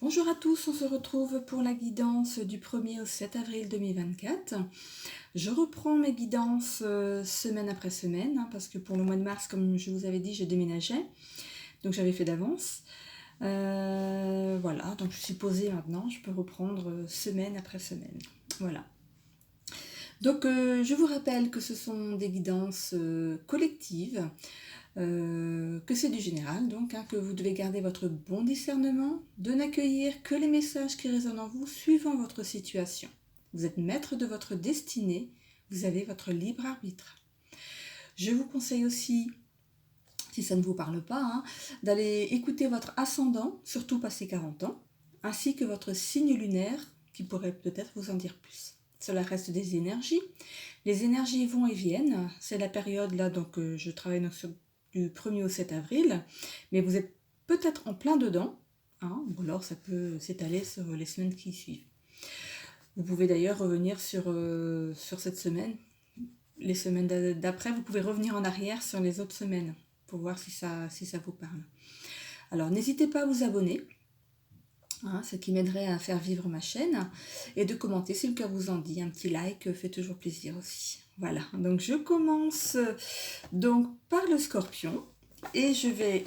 Bonjour à tous, on se retrouve pour la guidance du 1er au 7 avril 2024. Je reprends mes guidances semaine après semaine, parce que pour le mois de mars, comme je vous avais dit, je déménageais, donc j'avais fait d'avance. Voilà, donc je suis posée maintenant, je peux reprendre semaine après semaine. Voilà. Donc je vous rappelle que ce sont des guidances collectives, que c'est du général, donc que vous devez garder votre bon discernement, de n'accueillir que les messages qui résonnent en vous suivant votre situation. Vous êtes maître de votre destinée, vous avez votre libre arbitre. Je vous conseille aussi, si ça ne vous parle pas, d'aller écouter votre ascendant, surtout passé 40 ans, ainsi que votre signe lunaire, qui pourrait peut-être vous en dire plus. Cela reste des énergies. Les énergies vont et viennent. C'est la période là, donc je travaille donc sur du 1er au 7 avril, mais vous êtes peut-être en plein dedans, ou alors ça peut s'étaler sur les semaines qui suivent. Vous pouvez d'ailleurs revenir sur cette semaine. Les semaines d'après, vous pouvez revenir en arrière sur les autres semaines pour voir si ça vous parle. Alors n'hésitez pas à vous abonner, ce qui m'aiderait à faire vivre ma chaîne, et de commenter si le cœur vous en dit. Un petit like fait toujours plaisir aussi. Voilà, donc je commence donc par le Scorpion, et je vais,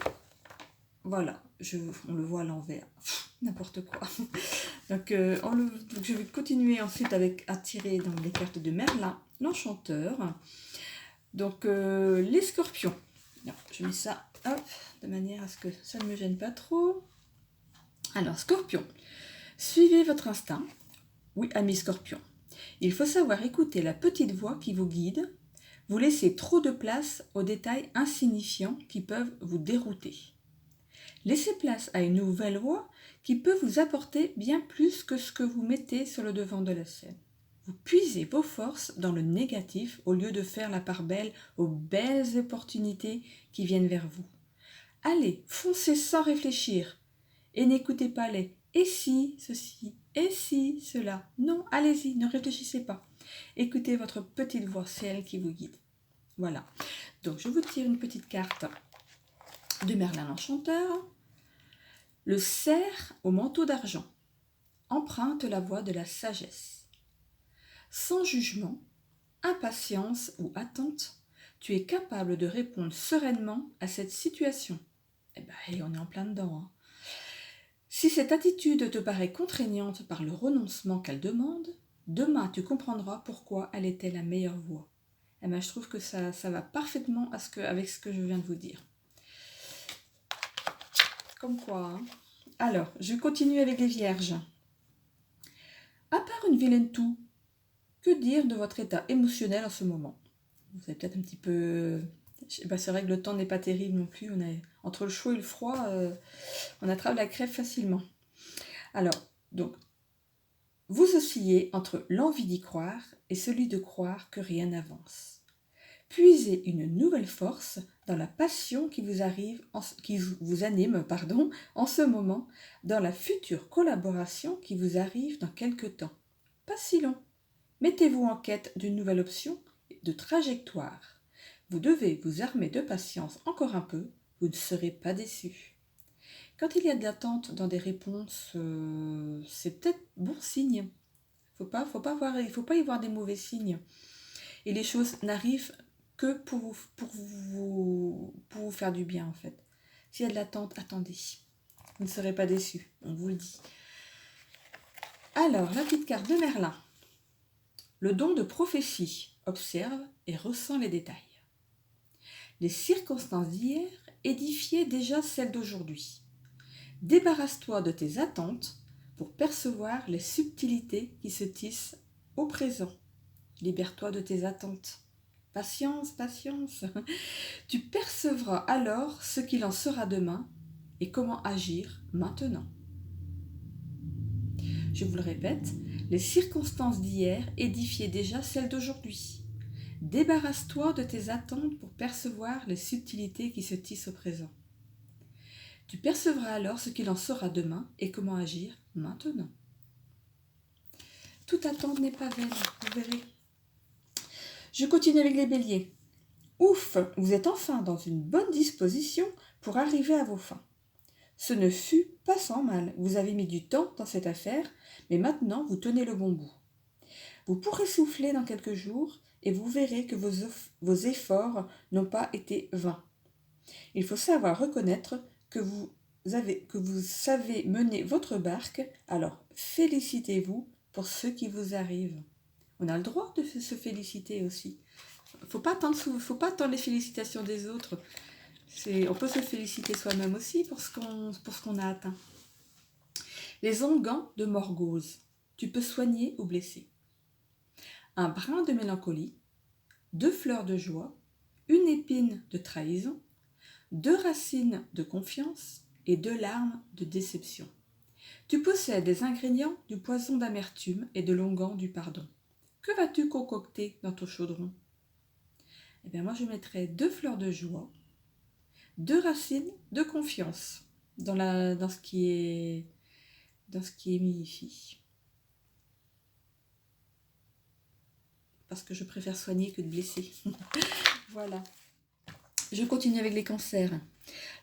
voilà, on le voit à l'envers, n'importe quoi. Donc, je vais continuer ensuite à tirer dans les cartes de Merlin, l'Enchanteur. Donc les Scorpions, alors, je mets ça de manière à ce que ça ne me gêne pas trop. Alors Scorpion, suivez votre instinct. Oui, ami Scorpion, il faut savoir écouter la petite voix qui vous guide. Vous laissez trop de place aux détails insignifiants qui peuvent vous dérouter. Laissez place à une nouvelle voix qui peut vous apporter bien plus que ce que vous mettez sur le devant de la scène. Vous puisez vos forces dans le négatif au lieu de faire la part belle aux belles opportunités qui viennent vers vous. Allez, foncez sans réfléchir et n'écoutez pas les « et si ceci » « et si cela ». Non, allez-y, ne réfléchissez pas. Écoutez votre petite voix, c'est elle qui vous guide. Voilà. Donc, je vous tire une petite carte de Merlin l'Enchanteur. Le cerf au manteau d'argent emprunte la voie de la sagesse. Sans jugement, impatience ou attente, tu es capable de répondre sereinement à cette situation. Et on est en plein dedans. Si cette attitude te paraît contraignante par le renoncement qu'elle demande, demain tu comprendras pourquoi elle était la meilleure voie. Je trouve que ça va parfaitement avec ce que je viens de vous dire. Comme quoi. Alors, je continue avec les vierges. À part une vilaine toux, que dire de votre état émotionnel en ce moment? Vous avez peut-être un petit peu... c'est vrai que le temps n'est pas terrible non plus. Entre le chaud et le froid, on attrape la crève facilement. Alors, donc, vous oscillez entre l'envie d'y croire et celui de croire que rien n'avance. Puisez une nouvelle force dans la passion qui vous anime en ce moment, dans la future collaboration qui vous arrive dans quelque temps. Pas si long. Mettez-vous en quête d'une nouvelle option de trajectoire. Vous devez vous armer de patience encore un peu, vous ne serez pas déçus. Quand il y a de l'attente dans des réponses, c'est peut-être bon signe. Il ne faut pas y voir des mauvais signes. Et les choses n'arrivent que pour vous faire du bien, en fait. S'il y a de l'attente, attendez. Vous ne serez pas déçus, on vous le dit. Alors, la petite carte de Merlin. Le don de prophétie. Observe et ressent les détails. Les circonstances d'hier édifiaient déjà celles d'aujourd'hui. Débarrasse-toi de tes attentes pour percevoir les subtilités qui se tissent au présent. Libère-toi de tes attentes. Patience, patience. Tu percevras alors ce qu'il en sera demain et comment agir maintenant. Je vous le répète, les circonstances d'hier édifiaient déjà celles d'aujourd'hui. Débarrasse-toi de tes attentes pour percevoir les subtilités qui se tissent au présent. Tu percevras alors ce qu'il en sera demain et comment agir maintenant. Toute attente n'est pas vaine, vous verrez. Je continue avec les béliers. Ouf, vous êtes enfin dans une bonne disposition pour arriver à vos fins. Ce ne fut pas sans mal. Vous avez mis du temps dans cette affaire, mais maintenant vous tenez le bon bout. Vous pourrez souffler dans quelques jours et vous verrez que vos efforts n'ont pas été vains. Il faut savoir reconnaître que vous savez mener votre barque, alors félicitez-vous pour ce qui vous arrive. On a le droit de se féliciter aussi. Faut pas attendre les félicitations des autres. On peut se féliciter soi-même aussi pour ce qu'on a atteint. Les onguents de Morgause. Tu peux soigner ou blesser. Un brin de mélancolie, 2 fleurs de joie, une épine de trahison, 2 racines de confiance et 2 larmes de déception. Tu possèdes des ingrédients du poison d'amertume et de l'onguent du pardon. Que vas-tu concocter dans ton chaudron? Eh bien moi je mettrais 2 fleurs de joie, 2 racines de confiance dans ce qui est mis ici. Parce que je préfère soigner que de blesser. Voilà. Je continue avec les cancers.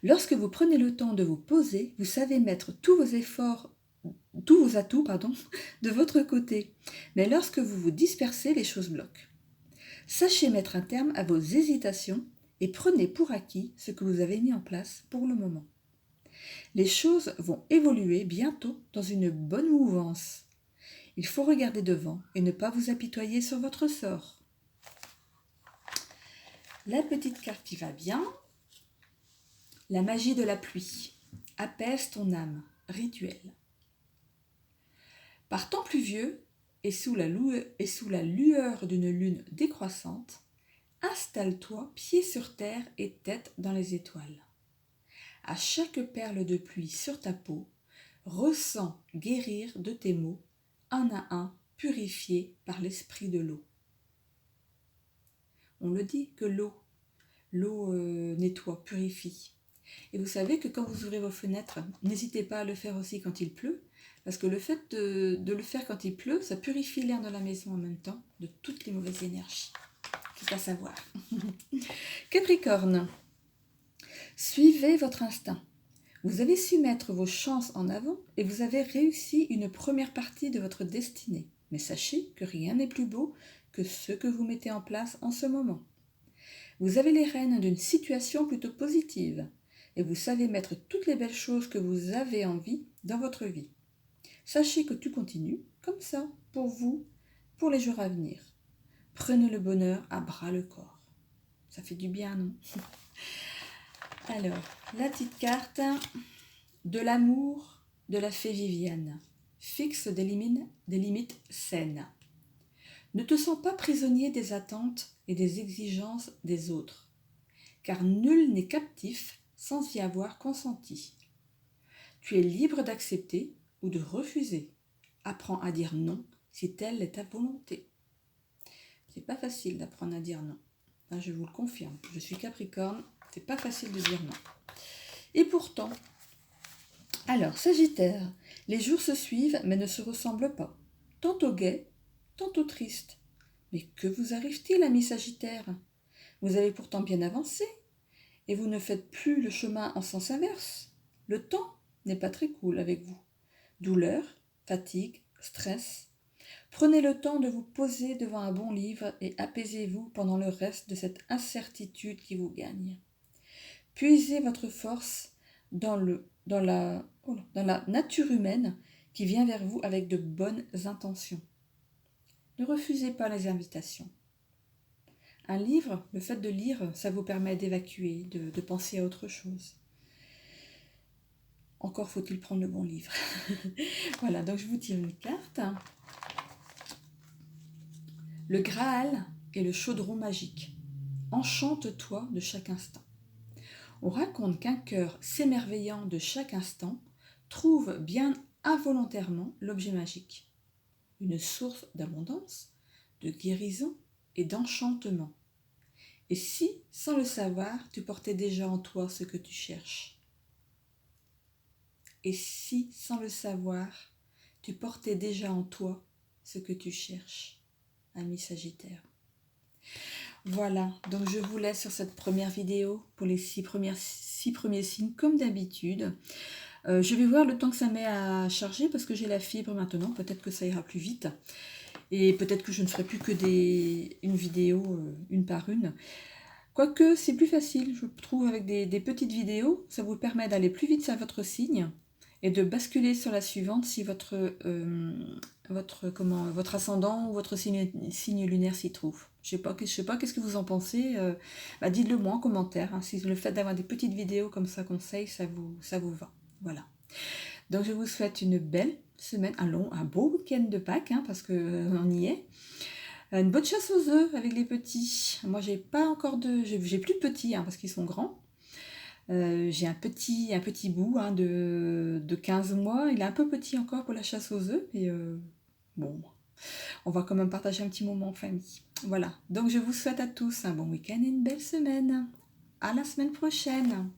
Lorsque vous prenez le temps de vous poser, vous savez mettre tous vos atouts, de votre côté. Mais lorsque vous vous dispersez, les choses bloquent. Sachez mettre un terme à vos hésitations et prenez pour acquis ce que vous avez mis en place pour le moment. Les choses vont évoluer bientôt dans une bonne mouvance. Il faut regarder devant et ne pas vous apitoyer sur votre sort. La petite carte qui va bien. La magie de la pluie. Apaise ton âme. Rituel. Par temps pluvieux et sous la lueur d'une lune décroissante, installe-toi pied sur terre et tête dans les étoiles. À chaque perle de pluie sur ta peau, ressens guérir de tes maux, un à un, purifiés par l'esprit de l'eau. On le dit que l'eau nettoie, purifie. Et vous savez que quand vous ouvrez vos fenêtres, n'hésitez pas à le faire aussi quand il pleut, parce que le fait de le faire quand il pleut, ça purifie l'air de la maison en même temps de toutes les mauvaises énergies. C'est à savoir. Capricorne, suivez votre instinct. Vous avez su mettre vos chances en avant et vous avez réussi une première partie de votre destinée. Mais sachez que rien n'est plus beau que ce que vous mettez en place en ce moment. Vous avez les rênes d'une situation plutôt positive et vous savez mettre toutes les belles choses que vous avez envie dans votre vie. Sachez que tout continue comme ça pour vous, pour les jours à venir. Prenez le bonheur à bras le corps. Ça fait du bien, non? Alors, la petite carte de l'amour de la fée Viviane. Fixe des limites saines. Ne te sens pas prisonnier des attentes et des exigences des autres, car nul n'est captif sans y avoir consenti. Tu es libre d'accepter ou de refuser. Apprends à dire non si telle est ta volonté. C'est pas facile d'apprendre à dire non. Enfin, je vous le confirme. Je suis Capricorne, c'est pas facile de dire non. Et pourtant, alors Sagittaire, les jours se suivent mais ne se ressemblent pas. Tantôt gai, tantôt triste. Mais que vous arrive-t-il, ami Sagittaire? Vous avez pourtant bien avancé, et vous ne faites plus le chemin en sens inverse. Le temps n'est pas très cool avec vous. Douleur, fatigue, stress. Prenez le temps de vous poser devant un bon livre et apaisez-vous pendant le reste de cette incertitude qui vous gagne. Puisez votre force dans la nature humaine qui vient vers vous avec de bonnes intentions. Ne refusez pas les invitations. Un livre, le fait de lire, ça vous permet d'évacuer, de penser à autre chose. Encore faut-il prendre le bon livre. Voilà, donc je vous tire une carte. Le Graal et le chaudron magique. Enchante-toi de chaque instant. On raconte qu'un cœur s'émerveillant de chaque instant trouve bien involontairement l'objet magique. Une source d'abondance, de guérison et d'enchantement. Et si, sans le savoir, tu portais déjà en toi ce que tu cherches? Et si, sans le savoir, tu portais déjà en toi ce que tu cherches, ami Sagittaire? Voilà, donc je vous laisse sur cette première vidéo pour les 6 premiers signes comme d'habitude. Je vais voir le temps que ça met à charger parce que j'ai la fibre maintenant, peut-être que ça ira plus vite. Et peut-être que je ne ferai plus que une vidéo une par une. Quoique c'est plus facile, je trouve, avec des petites vidéos, ça vous permet d'aller plus vite sur votre signe et de basculer sur la suivante si votre ascendant ou votre signe lunaire s'y trouve. Je sais pas, qu'est-ce que vous en pensez, dites-le moi en commentaire, hein, si le fait d'avoir des petites vidéos comme ça conseil, ça vous va. Voilà. Donc je vous souhaite une belle semaine, un beau week-end de Pâques, hein, parce qu'on y est. Une bonne chasse aux œufs avec les petits. Moi, j'ai pas encore j'ai plus de petits, hein, parce qu'ils sont grands. J'ai un petit bout, hein, de 15 mois. Il est un peu petit encore pour la chasse aux œufs. Et bon, on va quand même partager un petit moment en famille. Voilà. Donc, je vous souhaite à tous un bon week-end et une belle semaine. À la semaine prochaine.